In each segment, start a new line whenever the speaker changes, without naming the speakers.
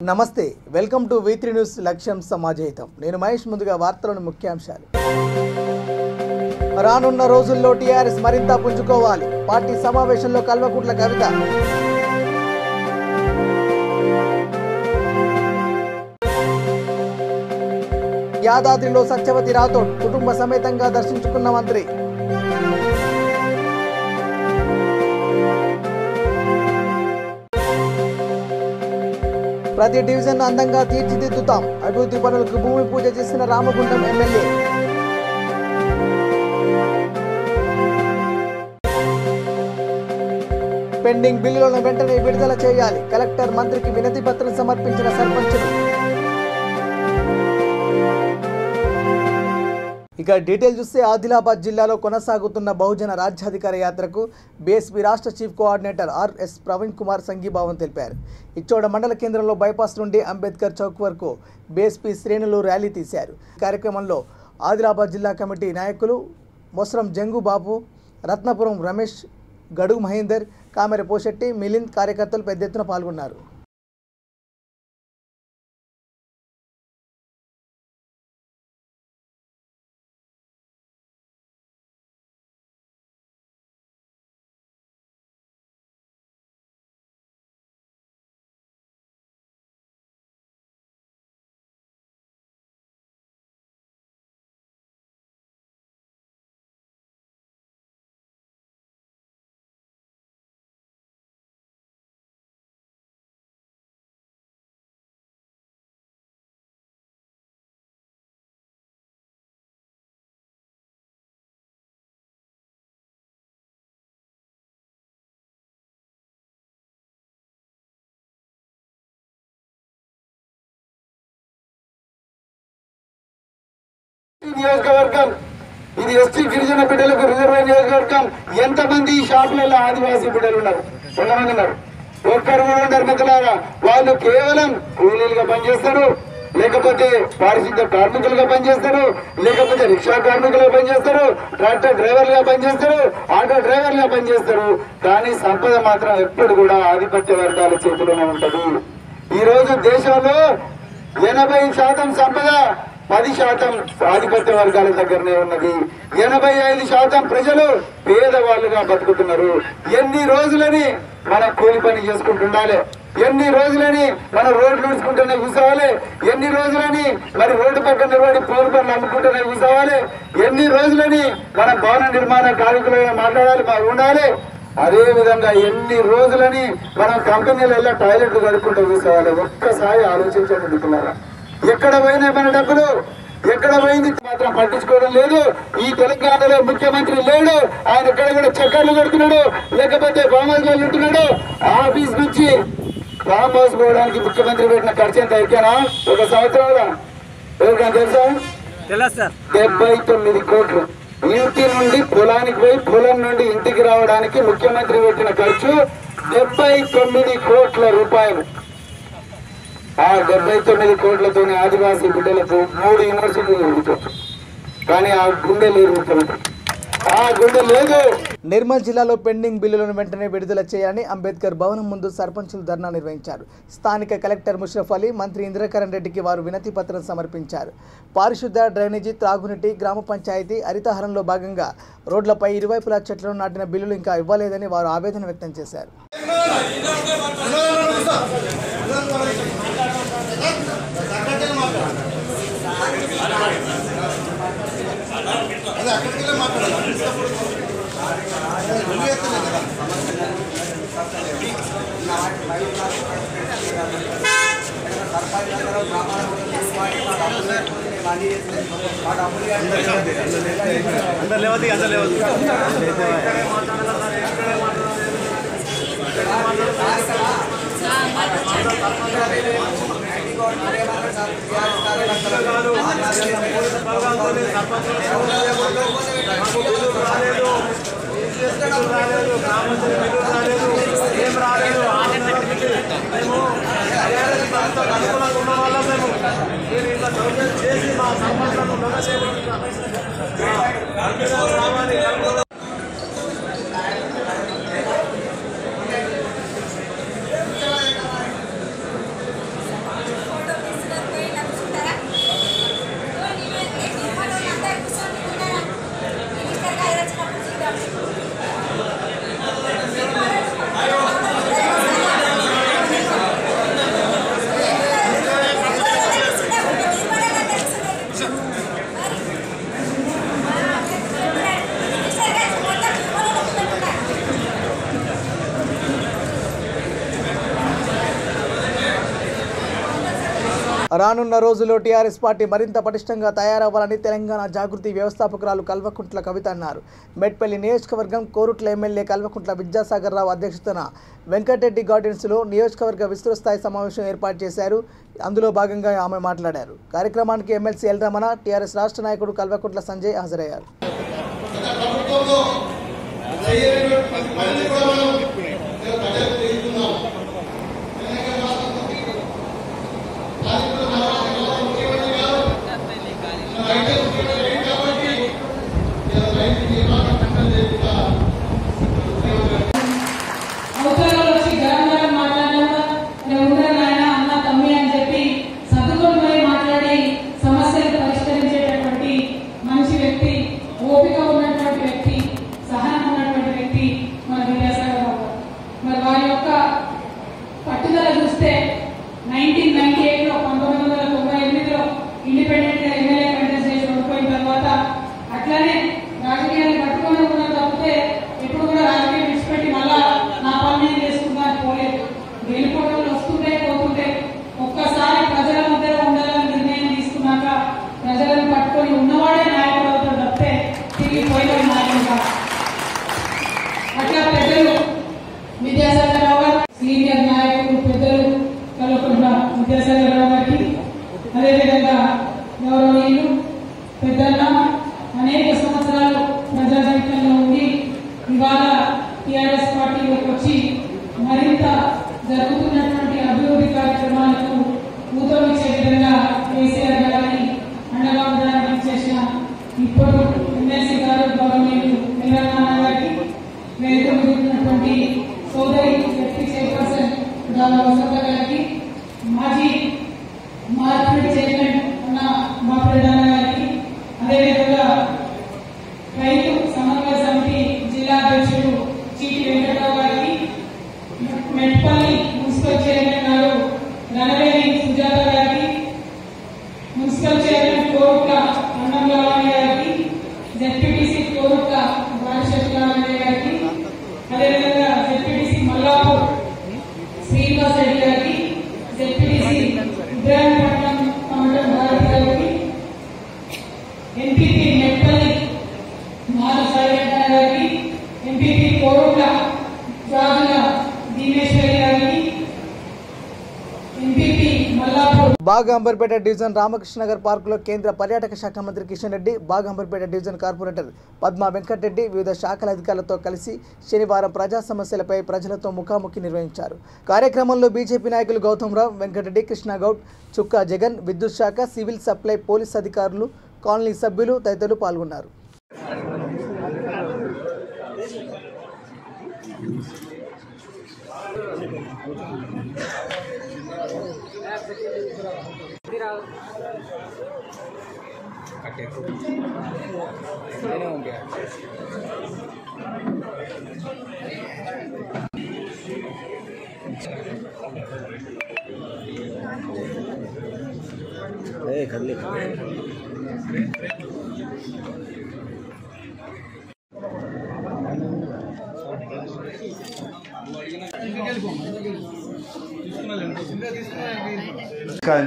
నమస్తే, welcome to V3 news లక్ష్యం సమాజహితం. నేను మహేష్. ముందుగా వార్తలను ముఖ్యాంశాలు. రానున్న రోజుల్లో టీఆర్ఎస్ మరింత పుంజుకోవాలి. పార్టీ సమావేశంలో కల్వకుంట్ల కవిత. యాదాద్రిలో సత్యవతి రాథోడ్ కుటుంబ సమేతంగా దర్శించుకున్న మంత్రి. ప్రతి డివిజన్ అందంగా తీర్చిదిద్దుతాం. అభివృద్ధి పనులకు భూమి పూజ చేసిన రామగుండం ఎమ్మెల్యే. పెండింగ్ బిల్లులను వెంటనే విడుదల చేయాలి. కలెక్టర్ మంత్రికి వినతి పత్రం సమర్పించిన సర్పంచులు. ఇక డీటెయిల్ చూస్తే ఆదిలాబాద్ జిల్లాలో కొనసాగుతున్న బహుజన రాజ్యాధికార యాత్రకు బీఎస్పీ రాష్ట్ర chief coordinator RS Praveen Kumar సంఘీభావం తెలిపారు. ఇచ్చోడ మండల కేంద్రంలో బైపాస్ నుండి అంబేద్కర్ చౌక్ వరకు బీఎస్పీ శ్రేణులు ర్యాలీ తీశారు. కార్యక్రమంలో ఆదిలాబాద్ జిల్లా కమిటీ నాయకులు మొస్రం జంగు బాబు, రత్నపురం రమేష్, గడుగు మహేందర్, కామెర పోషెట్టి, మిలింద్ కార్యకర్తలు పెద్ద ఎత్తున పాల్గొన్నారు.
నియోజకవర్గం ఇది ఎస్టీ గిరిజన బిడ్డలకు రిజర్వ్ నియోజకవర్గం. ఎంతమంది షాపులలో ఆదివాసీ బిడ్డలు ఉన్నారు? 100 మంది ఉన్నారు. ఒక్కరు కూడా ఉండరు మిత్రులారా. వాళ్ళు కేవలం కూలీలుగా పనిచేస్తారు, లేకపోతే పారిశుద్ధ కార్మికులుగా పనిచేస్తారు, లేకపోతే రిక్షా కార్మికులుగా పనిచేస్తారు, ట్రాక్టర్ డ్రైవర్లుగా పనిచేస్తారు, ఆటో డ్రైవర్లుగా పనిచేస్తారు. కానీ సంపద మాత్రం ఎప్పుడు కూడా ఆధిపత్య వర్గాల చేతిలోనే ఉంటది. ఈ రోజు దేశంలో 80% సంపద 10% ఆధిపత్య వర్గాల దగ్గరనే ఉన్నది. 85% ప్రజలు పేదవాళ్ళుగా బతుకుతున్నారు. ఎన్ని రోజులని మనం కూలి పని చేసుకుంటుండాలి, ఎన్ని రోజులని మనం రోడ్లు ఉడుచుకుంటూనే కూర్చోవాలి, ఎన్ని రోజులని మరి రోడ్డు పక్కన నిలబడి పూల పనులు అమ్ముకుంటూనే కూర్చోవాలి, ఎన్ని రోజులని మనం భవన నిర్మాణ కార్మికులుగా మాట్లాడాలి ఉండాలి. అదే విధంగా ఎన్ని రోజులని మనం కంపెనీలలో టాయిలెట్లు కడుక్కుంటూ కూర్చోవాలి. ఒక్కసారి ఆలోచించండి మిత్రులారా. ఎక్కడ పోయినా మన డబ్బులు ఎక్కడ పోయింది మాత్రం పట్టించుకోవడం లేదు. ఈ తెలంగాణలో ముఖ్యమంత్రి లేడు. ఆయన ఎక్కడ కూడా చక్కర్లు కొడుతున్నాడు, లేకపోతే ఫామ్ హౌస్ లో ఉంటున్నాడు. ఆఫీస్ నుంచి ఫామ్ హౌస్ పోవడానికి ముఖ్యమంత్రి పెట్టిన ఖర్చు ఎంత ఎక్కానా? ఒక సంవత్సరంలో ఎవరికైనా తెలుసా? 79 కోట్లు. ఇంటి నుండి పొలానికి పోయి పొలం నుండి ఇంటికి రావడానికి ముఖ్యమంత్రి పెట్టిన ఖర్చు 79 కోట్ల రూపాయలు. ఆ 79 కోట్లతోనే ఆదివాసీ బిడ్డలకు 3 యూనివర్సిటీలు జరుగుతుంది. కానీ ఆ గుండె లేదు ముఖ్యమంత్రి, ఆ గుండె లేదు.
నిర్మల్ జిల్లాలో పెండింగ్ బిల్లులను వెంటనే విడుదల చేయాలని అంబేద్కర్ భవనం ముందు సర్పంచులు ధర్నా నిర్వహించారు. స్థానిక కలెక్టర్ ముషరఫ్ అలీ, మంత్రి ఇంద్రకరణ్ రెడ్డికి వారు వినతి పత్రం సమర్పించారు. పారిశుద్ధ, డ్రైనేజీ, త్రాగునీటి, గ్రామ పంచాయతీ, హరితహారంలో భాగంగా రోడ్లపై ఇరువైపులా చెట్లను నాటిన బిల్లులు ఇంకా ఇవ్వలేదని వారు ఆవేదన వ్యక్తం చేశారు.
अंदर लेवती
రానున్న రోజుల్లో టీఆర్ఎస్ పార్టీ మరింత పటిష్టంగా తయారవ్వాలని తెలంగాణ జాగృతి వ్యవస్థాపకురాలు కల్వకుంట్ల కవిత అన్నారు. మెట్పల్లి నియోజకవర్గం కోరుట్ల ఎమ్మెల్యే కల్వకుంట్ల విద్యాసాగర్ రావు అధ్యక్షతన వెంకటరెడ్డి గార్డెన్స్లో నియోజకవర్గ విస్తృతస్థాయి సమావేశం ఏర్పాటు చేశారు. అందులో భాగంగా ఆమె మాట్లాడారు. కార్యక్రమానికి ఎమ్మెల్సీ ఎల్ రమణ, టీఆర్ఎస్ రాష్ట్ర నాయకుడు కల్వకుంట్ల సంజయ్ హాజరయ్యారు.
అదేవిధంగా గౌరవనీయులు పెద్దన్న అనేక సంవత్సరాలు ప్రజా జీవితంలో ఉండి ఇవాళ టీఆర్ఎస్ పార్టీలోకి వచ్చి మరింత జరుగుతున్నటువంటి అభివృద్ధి కార్యక్రమాలకు ఊతమిచ్చే విధంగా కేసీఆర్ గారిని అండగా ఉండడానికి చేసిన ఇప్పుడు ఎమ్మెల్సీ గారు గౌరవనీయులు తెలంగాణ గారికి వేదిక ఉన్నటువంటి సోదరి వ్యక్తి చైర్పర్సన్ వసంత గారికి, మాజీ మార్కెట్ చైర్మన్ ఉన్న బాపురెడ్డి గారికి, అదేవిధంగా రైతు సమన్వయ సమితి జిల్లా అధ్యక్షుడు చీటి వెంకటరావు గారికి, మెట్పల్లి మున్సిపల్ చైర్మన్ గారు రణవేణి సుజాత గారికి, మున్సిపల్ చైర్మన్ కోరుట్ల అన్నంలాలయ్య గారికి, జెడ్పీటీసీ కోరుట్ల రాజశేఖరాలయ్య గారికి, అదేవిధంగా జెడ్పీటీసీ మల్లాపూర్ శ్రీనివాస్ రెడ్డి గారికి, జెడ్పీటీసీ ఇబ్రాహీంపట్నం కమటం భారతి గారికి, ఎంపీపీ మెట్పల్లి మారు సాయిరెడ్డి గారికి, ఎంపీపీ కోరుట్ల రాజుల దీనేశ్వరి గారికి, ఎంపీపీ మల్లాపూర్.
బాగంబర్పేట డివిజన్ రామకృష్ణనగర్ పార్కులో కేంద్ర పర్యాటక శాఖ మంత్రి కిషన్ రెడ్డి, బాగంబర్పేట డివిజన్ కార్పొరేటర్ పద్మా వెంకటరెడ్డి వివిధ శాఖల అధికారులతో కలిసి శనివారం ప్రజా సమస్యలపై ప్రజలతో ముఖాముఖి నిర్వహించారు. కార్యక్రమంలో బీజేపీ నాయకులు గౌతమ్ రావు, వెంకటరెడ్డి, కృష్ణగౌడ్, చుక్కా జగన్, విద్యుత్ శాఖ, సివిల్ సప్లై, పోలీస్ అధికారులు, కాలనీ సభ్యులు తదితరులు పాల్గొన్నారు.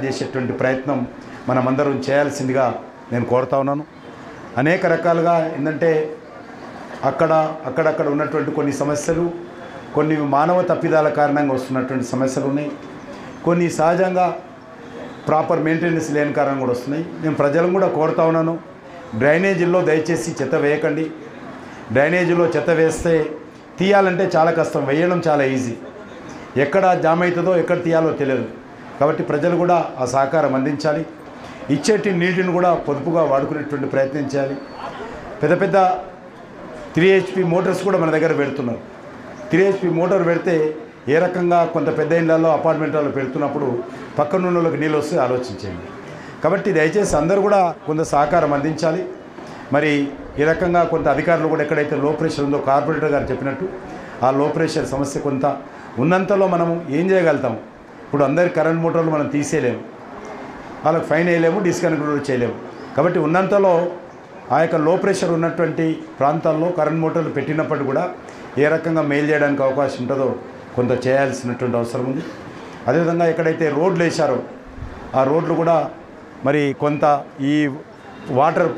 చేసేటువంటి ప్రయత్నం మనమందరం చేయాల్సిందిగా నేను కోరుతా ఉన్నాను. అనేక రకాలుగా ఏంటంటే అక్కడక్కడ ఉన్నటువంటి కొన్ని సమస్యలు, కొన్ని మానవ తప్పిదాల కారణంగా వస్తున్నటువంటి సమస్యలు ఉన్నాయి, కొన్ని సహజంగా ప్రాపర్ మెయింటెనెన్స్ లేని కారణంగా కూడా వస్తున్నాయి. నేను ప్రజలను కూడా కోరుతా ఉన్నాను, డ్రైనేజీల్లో దయచేసి చెత్త వేయకండి. డ్రైనేజీలో చెత్త వేస్తే తీయాలంటే చాలా కష్టం, వేయడం చాలా ఈజీ. ఎక్కడ జామ్ అవుతుందో ఎక్కడ తీయాలో తెలియదు. కాబట్టి ప్రజలు కూడా ఆ సహకారం అందించాలి. ఇచ్చేటి నీటిని కూడా పొదుపుగా వాడుకునేటువంటి ప్రయత్నం చేయాలి. పెద్ద పెద్ద 3 HP మోటార్స్ కూడా మన దగ్గర పెడుతున్నారు. 3 HP మోటార్ పెడితే ఏ రకంగా కొంత పెద్ద ఇళ్లలో అపార్ట్మెంట్లలో పెడుతున్నప్పుడు పక్కనున్న వాళ్ళకి నీళ్ళు వస్తే ఆలోచించండి. కాబట్టి దయచేసి అందరూ కూడా కొంత సహకారం అందించాలి. మరి ఈ రకంగా కొంత అధికారులు కూడా ఎక్కడైతే లో ప్రెషర్ ఉందో కార్పొరేటర్ గారు చెప్పినట్టు ఆ లో ప్రెషర్ సమస్య కొంత ఉన్నంతలో మనము ఏం చేయగలుగుతాం. ఇప్పుడు అందరి కరెంట్ మోటార్లు మనం తీసేయలేము, వాళ్ళకి ఫైన్ వేయలేము, డిస్కనెక్ట్ కూడా చేయలేము. కాబట్టి ఉన్నంతలో ఆ యొక్క లో ప్రెషర్ ఉన్నటువంటి ప్రాంతాల్లో కరెంట్ మోటార్లు పెట్టినప్పటికీ కూడా ఏ రకంగా మెయిల్ చేయడానికి అవకాశం ఉంటుందో కొంత చేయాల్సినటువంటి అవసరం ఉంది. అదేవిధంగా ఎక్కడైతే రోడ్లు వేశారో ఆ రోడ్లు కూడా మరి కొంత ఈ వాటర్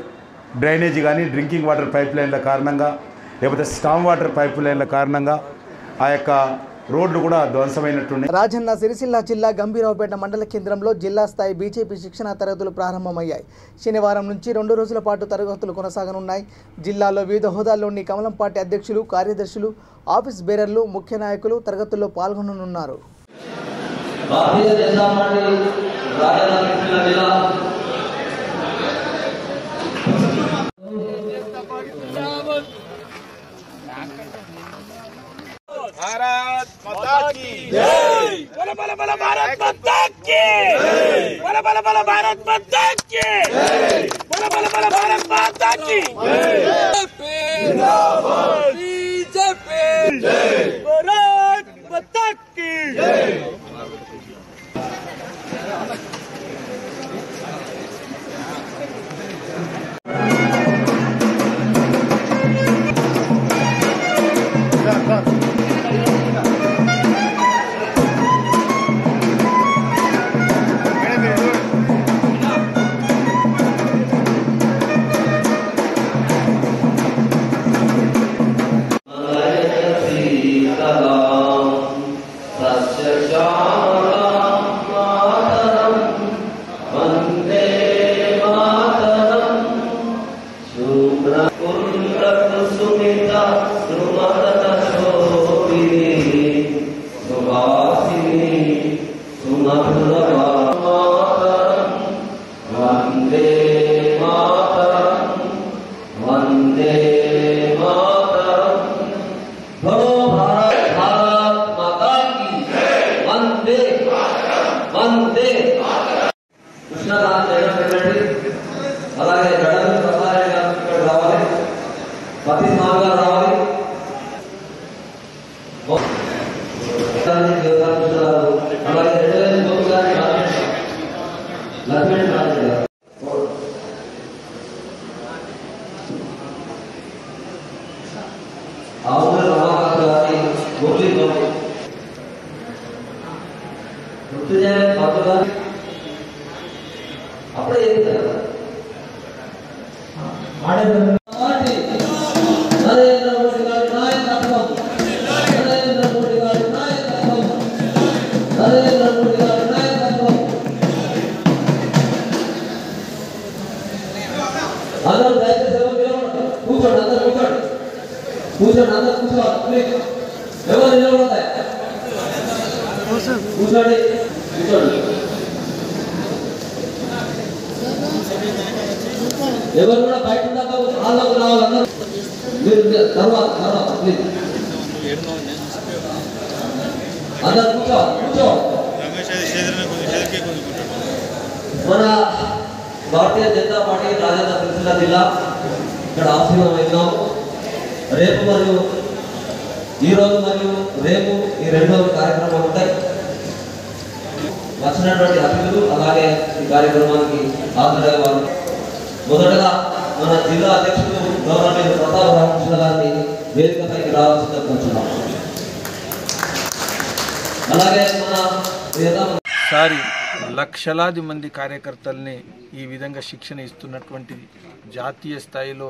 డ్రైనేజీ కానీ డ్రింకింగ్ వాటర్ పైప్ లైన్ల కారణంగా లేకపోతే స్టామ్ వాటర్ పైప్ లైన్ల కారణంగా ఆ యొక్క రోడ్లు కూడా ధ్వంసమైనట్టున్నాయి.
రాజన్న సిరిసిల్ల జిల్లా గంభీరావుపేట మండల కేంద్రంలో జిల్లా స్థాయి బీజేపీ శిక్షణ తరగతులు ప్రారంభమయ్యాయి. శనివారం నుంచి 2 రోజుల పాటు తరగతులు కొనసాగనున్నాయి. జిల్లాలో వివిధ హోదాల్లోని కమలం పార్టీ అధ్యక్షులు, కార్యదర్శులు, ఆఫీస్ బేరర్లు, ముఖ్య నాయకులు తరగతుల్లో పాల్గొననున్నారు.
भारत माता की जय। बोलो बोलो बोलो भारत माता की जय। बोलो बोलो बोलो भारत माता की जय। बोलो बोलो बोलो भारत माता की जय। जिंदाबाद बीजेपी जय। भारत माता की जय।
అలాగే గడప ప్రసాద్ గారు ఇక్కడ రావాలి, పతి స్వామి గారు రావాలి, అలాగే 2000 గారి లక్ష్మణ్ రాజు గారు, అవును రమాకాంత్ గారి మురళీ గౌడ్, మృత్యుంజయ పాత్ర గారు అప్పుడే చెప్తారు. నరేంద్ర మోడీ గారి నాయకత్వం, నరేంద్ర మోడీ గారి నాయకత్వం, నరేంద్ర మోడీ గారి నాయకత్వం. అందరూ దయచేసి కూర్చోండి, అందరూ కూర్చోండి, కూర్చోండి, అందరూ కూర్చోవాలి. ఎవరు నిలబడతాయి? కూర్చోండి, కూర్చోండి. ఎవరు కూడా బయట వాళ్ళకు రావాలి, అందరూ మీరు తర్వాత ప్లీజ్ అందరూ కూర్చోవాలి. మన భారతీయ జనతా పార్టీ రాజన్న సిరిసిల్ల జిల్లా ఇక్కడ ఆశీర్వాదం. రేపు మరియు ఈరోజు మరియు రేపు ఈ 2 రోజుల కార్యక్రమాలు ఉంటాయి. వచ్చినటువంటి అతిథులు అలాగే ఈ కార్యక్రమానికి హాజరయ్యే వాళ్ళు మొదటగా మన జిల్లా అధ్యక్షుడు గవర్నమెంట్ ప్రతాప్ రామకృష్ణ గారిని వేదికపైకి రావాల్సిందిగా కోరుతున్నాం. అలాగే మన
సారి లక్షలాది మంది కార్యకర్తల్ని ఈ విధంగా శిక్షణ ఇస్తున్నటువంటి జాతీయ స్థాయిలో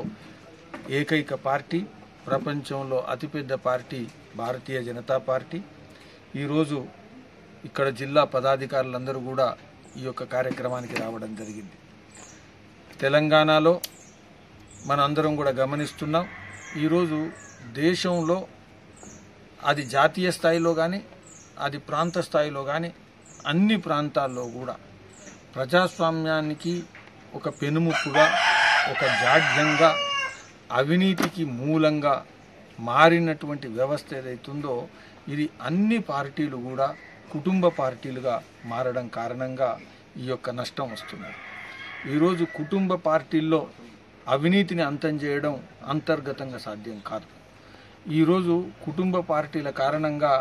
ఏకైక పార్టీ, ప్రపంచంలో అతిపెద్ద పార్టీ భారతీయ జనతా పార్టీ. ఈరోజు ఇక్కడ జిల్లా పదాధికారులందరూ కూడా ఈ యొక్క కార్యక్రమానికి రావడం జరిగింది. తెలంగాణలో మనందరం కూడా గమనిస్తున్నాం. ఈరోజు దేశంలో అది జాతీయ స్థాయిలో కానీ అది ప్రాంత స్థాయిలో కానీ అన్ని ప్రాంతాల్లో కూడా ప్రజాస్వామ్యానికి ఒక పెనుముప్పుగా, ఒక జాడ్యంగా, అవినీతికి మూలంగా మారినటువంటి వ్యవస్థ ఏదైతుందో ఇది అన్ని పార్టీలు కూడా కుటుంబ పార్టీలుగా మారడం కారణంగా ఈ యొక్క నష్టం వస్తున్నది. ఈరోజు కుటుంబ పార్టీల్లో అవినీతిని అంతం చేయడం అంతర్గతంగా సాధ్యం కాదు. ఈరోజు కుటుంబ పార్టీల కారణంగా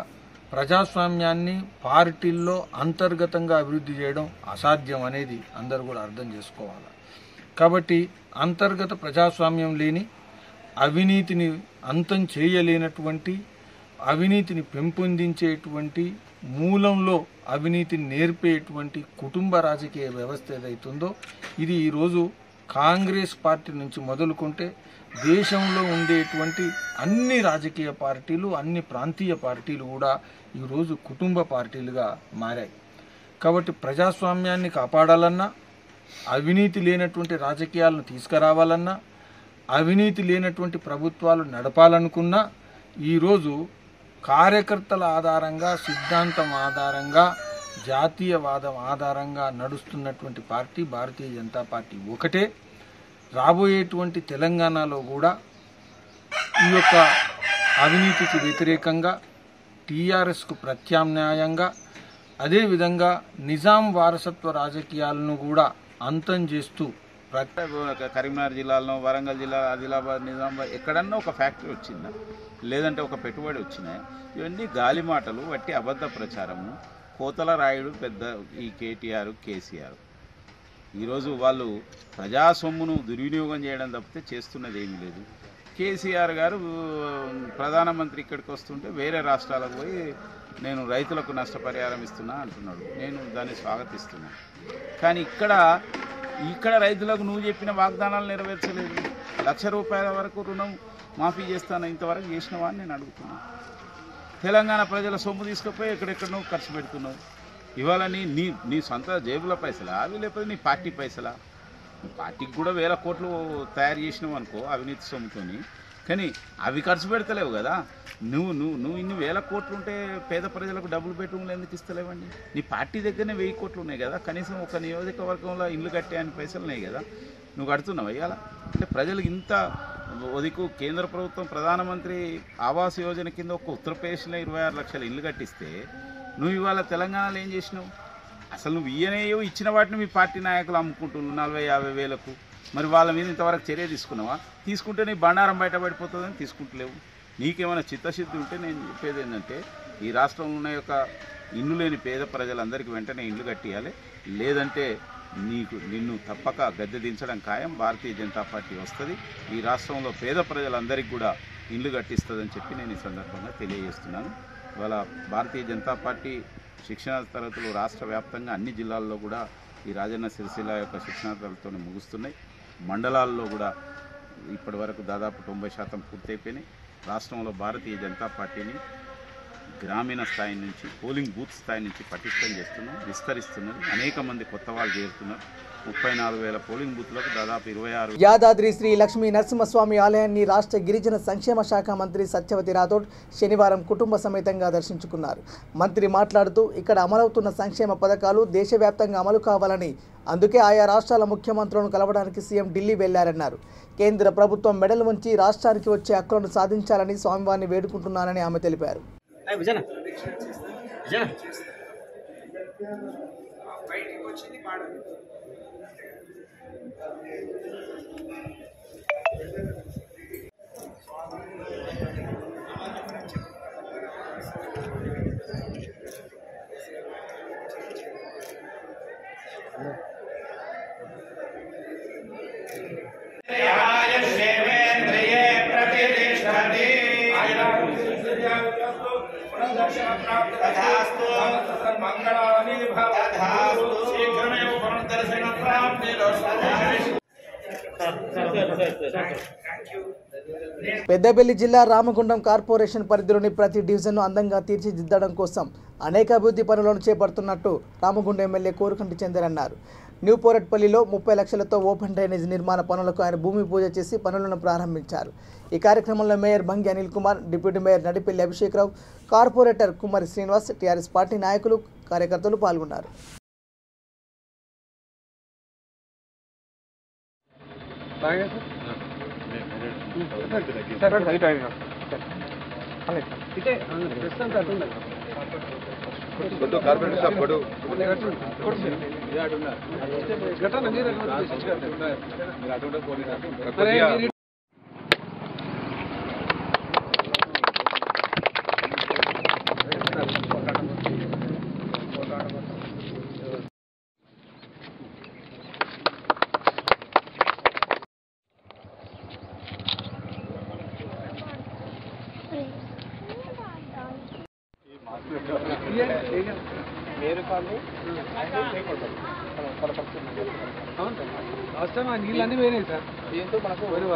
ప్రజాస్వామ్యాన్ని పార్టీల్లో అంతర్గతంగా అభివృద్ధి చేయడం అసాధ్యం అనేది అందరూ కూడా అర్థం చేసుకోవాలి. కాబట్టి అంతర్గత ప్రజాస్వామ్యం లేని, అవినీతిని అంతం చేయలేనటువంటి అవినీతిని పెంపొందించేటువంటి, మూలంలో అవినీతిని నేర్పేటువంటి కుటుంబ రాజకీయ వ్యవస్థ ఏదైతుందో ఇది ఈరోజు కాంగ్రెస్ పార్టీ నుంచి మొదలుకుంటే దేశంలో ఉండేటువంటి అన్ని రాజకీయ పార్టీలు, అన్ని ప్రాంతీయ పార్టీలు కూడా ఈరోజు కుటుంబ పార్టీలుగా మారాయి. కాబట్టి ప్రజాస్వామ్యాన్ని కాపాడాలన్నా, అవినీతి లేనటువంటి రాజకీయాలను తీసుకురావాలన్నా, అవినీతి లేనటువంటి ప్రభుత్వాలు నడపాలనుకున్నా ఈరోజు కార్యకర్తల ఆధారంగా, సిద్ధాంతం ఆధారంగా, జాతీయవాదం ఆధారంగా నడుస్తున్నటువంటి పార్టీ భారతీయ జనతా పార్టీ ఒకటే. రాబోయేటువంటి తెలంగాణలో కూడా ఈ యొక్క అవినీతికి వ్యతిరేకంగా, టీఆర్ఎస్కు ప్రత్యామ్నాయంగా, అదేవిధంగా నిజాం వారసత్వ రాజకీయాలను కూడా అంతం చేస్తూ
కరీంనగర్ జిల్లాలో, వరంగల్ జిల్లా, ఆదిలాబాద్, నిజామాబాద్ ఎక్కడన్నా ఒక ఫ్యాక్టరీ వచ్చిందా, లేదంటే ఒక పెట్టుబడి వచ్చినాయి? ఇవన్నీ గాలి మాటలు, వట్టి అబద్ధ ప్రచారము. కోతల రాయుడు పెద్ద ఈ కేటీఆర్, కేసీఆర్ ఈరోజు వాళ్ళు ప్రజా సొమ్మును దుర్వినియోగం చేయడం తప్పితే చేస్తున్నది ఏమీ లేదు. కేసీఆర్ గారు ప్రధానమంత్రి ఇక్కడికి వస్తుంటే వేరే రాష్ట్రాలకు పోయి నేను రైతులకు నష్టపరిహారం ఇస్తున్నా అంటున్నాడు. నేను దాన్ని స్వాగతిస్తున్నాను. కానీ ఇక్కడ రైతులకు నువ్వు చెప్పిన వాగ్దానాలు నెరవేర్చలేదు. 1,00,000 రూపాయల వరకు రుణం మాఫీ చేస్తాను, ఇంతవరకు చేసినవా అని నేను అడుగుతున్నాను. తెలంగాణ ప్రజల సొమ్ము తీసుకుపోయి ఎక్కడెక్కడో ఖర్చు పెడుతున్నావు. ఇవాళ నీ సొంత జేబుల పైసలా అవి, లేకపోతే నీ పార్టీ పైసలా? పార్టీకి కూడా 1,000 కోట్లు తయారు చేసినావు అనుకో అవినీతి సొమ్ముతోని, కానీ అవి ఖర్చు పెడతలేవు కదా. నువ్వు ఇన్ని 1,000 కోట్లు ఉంటే పేద ప్రజలకు డబుల్ బెడ్రూమ్లు ఎందుకు ఇస్తలేవండి? నీ పార్టీ దగ్గరనే 1000 కోట్లు ఉన్నాయి కదా. కనీసం ఒక నియోజకవర్గంలో ఇల్లు కట్టేయని పైసలు ఉన్నాయి కదా, నువ్వు కడుతున్నావు ఇవాళ. అంటే ప్రజలకు ఇంత ఒదికు కేంద్ర ప్రభుత్వం ప్రధానమంత్రి ఆవాస్ యోజన కింద ఒక ఉత్తరప్రదేశ్లో 26 లక్షల ఇల్లు కట్టిస్తే నువ్వు ఇవాళ తెలంగాణలో ఏం చేసినావు? అసలు నువ్వు ఇచ్చిన వాటిని మీ పార్టీ నాయకులు అమ్ముకుంటున్నావు 40-50 వేలకు. మరి వాళ్ళ మీద ఇంతవరకు చర్య తీసుకున్నావా? తీసుకుంటే నీ బండారం బయటపడిపోతుందని తీసుకుంటలేవు. నీకేమైనా చిత్తశుద్ధి ఉంటే నేను చెప్పేది ఏంటంటే, ఈ రాష్ట్రంలో ఉన్న యొక్క ఇల్లు లేని పేద ప్రజలందరికీ వెంటనే ఇల్లు కట్టియాలి. లేదంటే నిన్ను తప్పక గద్దె దించడం ఖాయం. భారతీయ జనతా పార్టీ వస్తుంది, ఈ రాష్ట్రంలో పేద ప్రజలందరికీ కూడా ఇల్లు కట్టిస్తుందని చెప్పి నేను ఈ సందర్భంగా తెలియజేస్తున్నాను. ఇవాళ భారతీయ జనతా పార్టీ శిక్షణ తరగతులు రాష్ట్ర వ్యాప్తంగా అన్ని జిల్లాల్లో కూడా ఈ రాజన్న సిరిసిల్ల యొక్క శిక్షణ తరగతులతో ముగుస్తున్నాయి. మండలాల్లో కూడా ఇప్పటి వరకు దాదాపు 90% పూర్తయిపోయినాయి. రాష్ట్రంలో భారతీయ జనతా పార్టీని గ్రామీణ స్థాయి నుంచి, పోలింగ్ బూత్ స్థాయి నుంచి పటిష్టం చేస్తున్నాం, విస్తరిస్తున్నది. అనేక మంది కొత్త వాళ్ళు చేరుతున్నారు. 34,000 పోలింగ్ బూత్లకు దాదాపు 26.
యాదాద్రి శ్రీ లక్ష్మీ నరసింహస్వామి ఆలయాన్ని రాష్ట్ర గిరిజన సంక్షేమ శాఖ మంత్రి సత్యవతి రాథోడ్ శనివారం కుటుంబ సమేతంగా దర్శించుకున్నారు. మంత్రి మాట్లాడుతూ ఇక్కడ అమలవుతున్న సంక్షేమ పథకాలు దేశవ్యాప్తంగా అమలు కావాలని, అందుకే ఆయా రాష్ట్రాల ముఖ్యమంత్రులను కలవడానికి సీఎం ఢిల్లీ వెళ్లారన్నారు. కేంద్ర ప్రభుత్వం మెడలు వంచి రాష్ట్రానికి వచ్చే హక్కులను సాధించాలని స్వామివారిని వేడుకుంటున్నారని ఆమె తెలిపారు. పెద్దపల్లి జిల్లా రామగుండం కార్పొరేషన్ పరిధిలోని ప్రతి డివిజన్ను అందంగా తీర్చిదిద్దడం కోసం అనేక అభివృద్ధి పనులను చేపడుతున్నట్టు రామగుండం ఎమ్మెల్యే కోరుకంటి చందర్ అన్నారు. న్యూ పోరెట్పల్లిలో 30 లక్షలతో ఓపెన్ డ్రైనేజ్ నిర్మాణ పనులకు ఆయన భూమి పూజ చేసి పనులను ప్రారంభించారు. ఈ కార్యక్రమంలో mayor Bangi Anil Kumar, deputy mayor Nadipelli Abhishek Rao, corporator Kumari Srinivas, TRS party నాయకులు, కార్యకర్తలు పాల్గొన్నారు.
వాళ్ళ పరిస్థితి లాస్ట్ టైం ఆ నీళ్ళు అన్నీ పోయినాయి సార్. దీంతో మనకు నీళ్ళు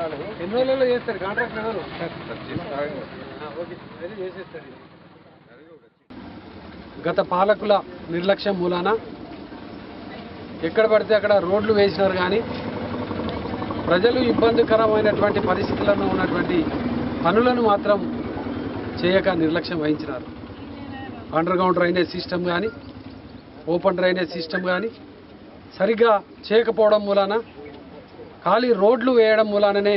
రాలేదు. ఎన్ని రోజులలో చేస్తారు కాంట్రాక్ట్ ఓకే చేసేస్తారు. గత పాలకుల నిర్లక్ష్యం మూలాన ఎక్కడ పడితే అక్కడ రోడ్లు వేసినారు, కానీ ప్రజలు ఇబ్బందికరమైనటువంటి పరిస్థితుల్లో ఉన్నటువంటి పనులను మాత్రం చేయక నిర్లక్ష్యం వహించినారు. అండర్ గ్రౌండ్ డ్రైనేజ్ సిస్టమ్ కానీ, ఓపెన్ డ్రైనేజ్ సిస్టమ్ కానీ సరిగ్గా చేయకపోవడం మూలాన, ఖాళీ రోడ్లు వేయడం మూలాననే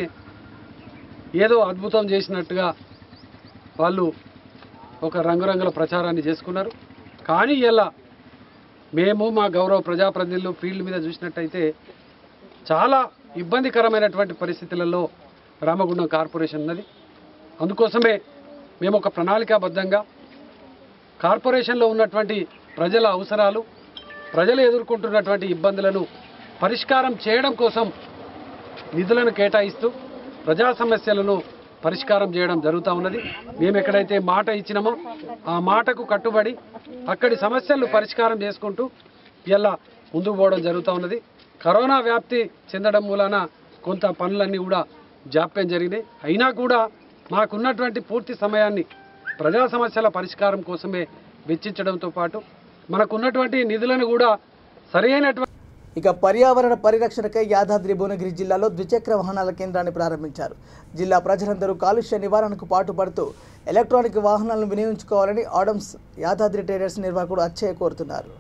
ఏదో అద్భుతం చేసినట్టుగా వాళ్ళు ఒక రంగురంగుల ప్రచారాన్ని చేసుకున్నారు. కానీ ఇలా మేము మా గౌరవ ప్రజాప్రతినిధులు ఫీల్డ్ మీద చూసినట్టయితే చాలా ఇబ్బందికరమైనటువంటి పరిస్థితులలో రామగుండం కార్పొరేషన్ ఉన్నది. అందుకోసమే మేము ఒక ప్రణాళికాబద్ధంగా కార్పొరేషన్లో ఉన్నటువంటి ప్రజల అవసరాలు, ప్రజలు ఎదుర్కొంటున్నటువంటి ఇబ్బందులను పరిష్కారం చేయడం కోసం నిధులను కేటాయిస్తూ ప్రజా సమస్యలను పరిష్కారం చేయడం జరుగుతూ ఉన్నది. మేము ఎక్కడైతే మాట ఇచ్చినామో ఆ మాటకు కట్టుబడి అక్కడి సమస్యలను పరిష్కారం చేసుకుంటూ ఇలా ముందుకు పోవడం జరుగుతూ ఉన్నది. కరోనా వ్యాప్తి చెందడం మూలాన కొంత పనులన్నీ కూడా జాప్యం జరిగినాయి. అయినా కూడా మాకున్నటువంటి పూర్తి సమయాన్ని ప్రజా సమస్యల పరిష్కారం కోసమే వెచ్చించడంతో పాటు మనకున్నటువంటి నిధులను కూడా సరైనటువంటి
ఇక పర్యావరణ పరిరక్షణకై యాదాద్రి భువనగిరి జిల్లాలో ద్విచక్ర వాహనాల కేంద్రాన్ని ప్రారంభించారు. జిల్లా ప్రజలందరూ కాలుష్య నివారణకు పాటుపడుతూ ఎలక్ట్రానిక్ వాహనాలను వినియోగించుకోవాలని ఆడమ్స్ యాదాద్రి ట్రేడర్స్ నిర్వాహకుడు అచ్చయ్య కోరుతున్నారు.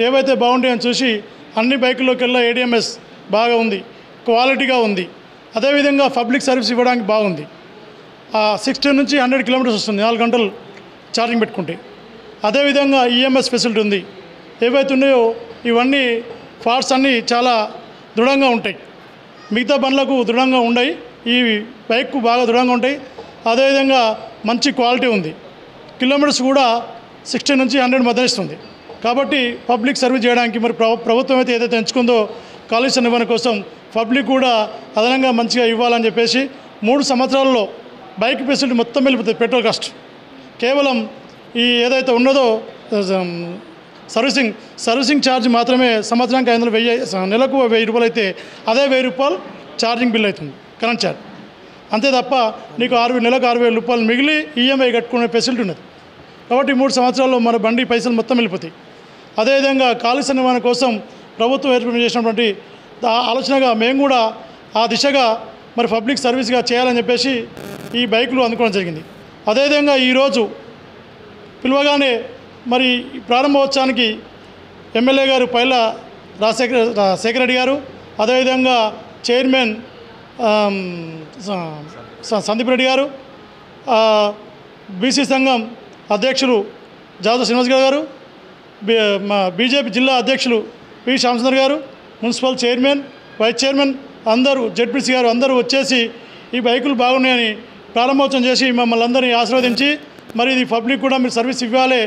ఏవైతే బాగుంటాయని చూసి అన్ని బైకుల్లోకెల్లా ADMS బాగా ఉంది, క్వాలిటీగా ఉంది. అదేవిధంగా పబ్లిక్ సర్వీస్ ఇవ్వడానికి బాగుంది. 60 నుంచి 100 కిలోమీటర్స్ వస్తుంది 4 గంటలు ఛార్జింగ్ పెట్టుకుంటే. అదేవిధంగా EMS ఫెసిలిటీ ఉంది. ఏవైతే ఉన్నాయో ఇవన్నీ పార్ట్స్ అన్నీ చాలా దృఢంగా ఉంటాయి. మిగతా బండ్లకు దృఢంగా ఉన్నాయి, ఈ బైక్కు బాగా దృఢంగా ఉంటాయి. అదేవిధంగా మంచి క్వాలిటీ ఉంది. కిలోమీటర్స్ కూడా 60 నుంచి 100 మధ్య ఇస్తుంది. కాబట్టి పబ్లిక్ సర్వీస్ చేయడానికి మరి ప్రభుత్వం అయితే ఏదైతే ఎంచుకుందో కాలుష్య నివారణ కోసం పబ్లిక్ కూడా అదనంగా మంచిగా ఇవ్వాలని చెప్పేసి 3 సంవత్సరాల్లో బైక్ ఫెసిలిటీ మొత్తం వెళ్ళిపోతుంది. పెట్రోల్ కాస్ట్ కేవలం ఈ ఏదైతే ఉన్నదో సర్వీసింగ్ ఛార్జ్ మాత్రమే సంవత్సరానికి 500 నెలకు 1000 రూపాయలు అయితే అదే 1000 రూపాయలు ఛార్జింగ్ బిల్ అవుతుంది, కరెంట్ ఛార్జ్. అంతే తప్ప నీకు నెలకు 60,000 రూపాయలు మిగిలి EMI కట్టుకునే ఫెసిలిటీ ఉన్నది. కాబట్టి 3 సంవత్సరాల్లో మన బండి పైసలు మొత్తం వెళ్ళిపోతాయి. అదేవిధంగా కాలుష్య నివారణ కోసం ప్రభుత్వం ఏర్పాటు చేసినటువంటి ఆలోచనగా మేము కూడా ఆ దిశగా మరి పబ్లిక్ సర్వీస్గా చేయాలని చెప్పేసి ఈ బైకులు అందుకోవడం జరిగింది. అదేవిధంగా ఈరోజు పిలవగానే మరి ప్రారంభోత్సవానికి ఎమ్మెల్యే గారు పైల రాజశేఖర రెడ్డి గారు, అదేవిధంగా చైర్మన్ సందీప్ రెడ్డి గారు, బీసీ సంఘం అధ్యక్షులు జాదవ్ శ్రీనివాస్ గారు, మా బీజేపీ జిల్లా అధ్యక్షులు పి శ్యామసుందర్ గారు, మున్సిపల్ చైర్మన్, వైస్ చైర్మన్ అందరూ, జెడ్పీసీ గారు అందరూ వచ్చేసి ఈ బైకులు బాగున్నాయని ప్రారంభోత్సవం చేసి మమ్మల్ని అందరినీ ఆశీర్వదించి మరి ఇది పబ్లిక్ కూడా మీరు సర్వీస్ ఇవ్వాలి,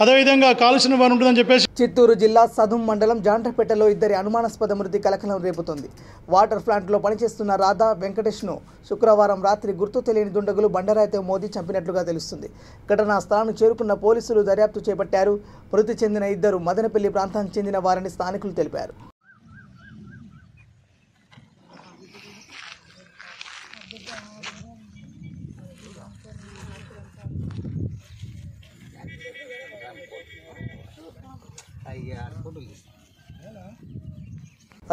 అదేవిధంగా కాలుష్య నివారణ ఉంటుందని చెప్పేసి.
చిత్తూరు జిల్లా సదుం మండలం జాంటపేటలో ఇద్దరి అనుమానాస్పద మృతి కలకలం రేపుతోంది. వాటర్ ప్లాంట్లో పనిచేస్తున్న రాధా వెంకటేష్ను శుక్రవారం రాత్రి గుర్తు తెలియని దుండగులు బండరాయితో మోదీ చంపినట్లుగా తెలుస్తుంది. ఘటనా స్థలానికి చేరుకున్న పోలీసులు దర్యాప్తు చేపట్టారు. మృతి చెందిన ఇద్దరు మదనపల్లి ప్రాంతానికి చెందిన వారని స్థానికులు తెలిపారు.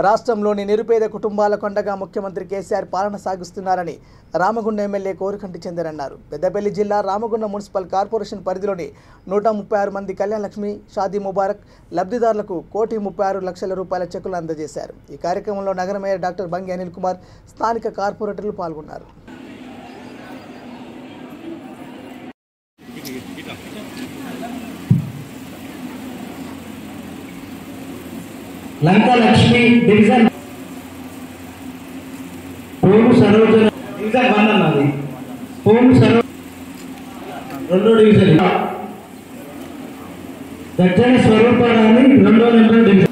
రాష్ట్రంలోని నిరుపేద కుటుంబాలకు అండగా ముఖ్యమంత్రి కేసీఆర్ పాలన సాగిస్తున్నారని రామగుండం ఎమ్మెల్యే కోరుకంటి చందర్ అన్నారు. పెద్దపల్లి జిల్లా రామగుండం మున్సిపల్ కార్పొరేషన్ పరిధిలోని 136 మంది కళ్యాణ లక్ష్మి షాదీ ముబారక్ లబ్ధిదారులకు 1,36,00,000 రూపాయల చెక్కులు అందజేశారు. ఈ కార్యక్రమంలో నగర మేయర్ డాక్టర్ బంగి అనిల్ కుమార్, స్థానిక కార్పొరేటర్లు పాల్గొన్నారు.
లంకా లక్ష్మి డివిజన్ పోము సరోజన డివిజన్ 1 అన్నది పోము సరో 2వ డివిజన్ దక్షిణ స్వరూపరాణి 2వ నెంబర్ డివిజన్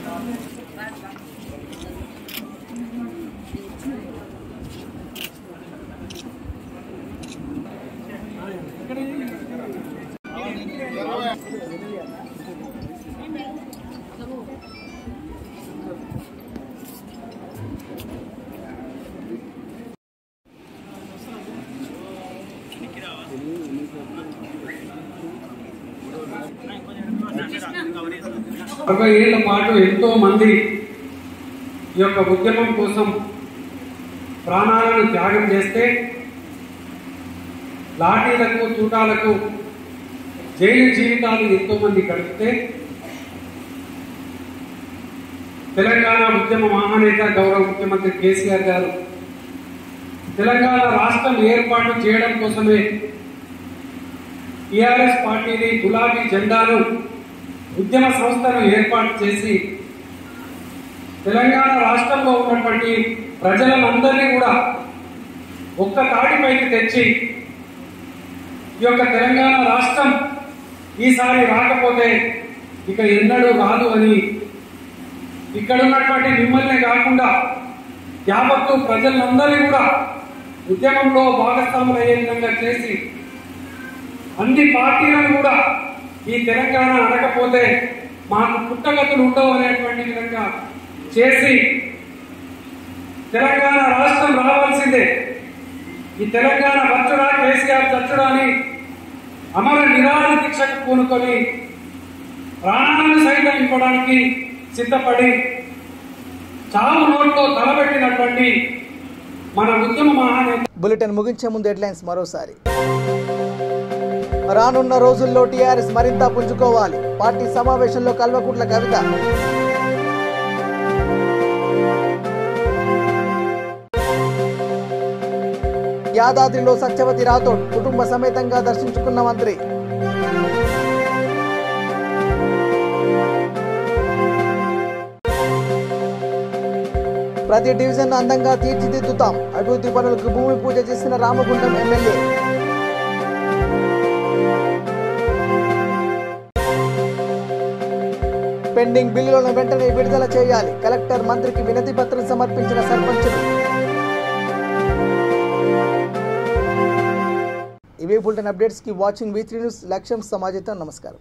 ఏళ్ల పాటు ఎంతో మంది ఈ యొక్క ఉద్యమం కోసం ప్రాణాలను త్యాగం చేస్తే లాఠీలకు చూటాలకు జైలు జీవితాలు ఎంతో మంది గడిపితే తెలంగాణ ఉద్యమ మహానేత గౌరవ ముఖ్యమంత్రి కేసీఆర్ గారు తెలంగాణ రాష్ట్రం ఏర్పాటు చేయడం కోసమే టీఆర్ఎస్ పార్టీని గులాబీ జెండాను ఉద్యమ సంస్థను ఏర్పాటు చేసి తెలంగాణ రాష్ట్రంలో ఉన్నటువంటి ప్రజలందరినీ కూడా ఒక్క తాటిపైకి తెచ్చి ఈ యొక్క తెలంగాణ రాష్ట్రం ఈసారి రాకపోతే ఇక ఎన్నడూ రాదు అని ఇక్కడ ఉన్నటువంటి మిమ్మల్ని కాకుండా యావత్తు ప్రజలందరినీ కూడా ఉద్యమంలో భాగస్వాములయ్యే విధంగా చేసి అన్ని పార్టీలను కూడా ఈ తెలంగాణ అనకపోతే మాకు పుట్టగతులు ఉండవు అనేటువంటి విధంగా చేసి తెలంగాణ రాష్ట్రం రావాల్సిందే, ఈ తెలంగాణ వచ్చుడా కేసీఆర్ చచ్చుడా అని అమర నిరాహార దీక్షకు పూనుకొని ప్రాణాలను సైతం ఇవ్వడానికి సిద్ధపడి చావు నోట్లో తలబెట్టినటువంటి మన ఉద్యమ మహానేత.
బులెటిన్ ముగించే ముందు హెడ్లైన్స్ మరోసారి. రానున్న రోజుల్లో టీఆర్ఎస్ మరింత పుంజుకోవాలి. పార్టీ సమావేశంలో కల్వకుంట్ల కవిత. యాదాద్రిలో సత్యవతి రాథోడ్ కుటుంబ సమేతంగా దర్శించుకున్న మంత్రి. ప్రతి డివిజన్ అందంగా తీర్చిదిద్దుతాం. అభివృద్ధి పనులకు భూమి పూజ చేసిన రామగుండం ఎమ్మెల్యే. పెండింగ్ బిల్లులను వెంటనే విడుదల చేయాలి. కలెక్టర్ మంత్రికి వినతి పత్రం సమర్పించిన సర్పంచులు. ఇవే బులెటిన్ అప్డేట్స్ కి వాచింగ్ V3 న్యూస్. లక్ష్యం సమాజం. నమస్కారం.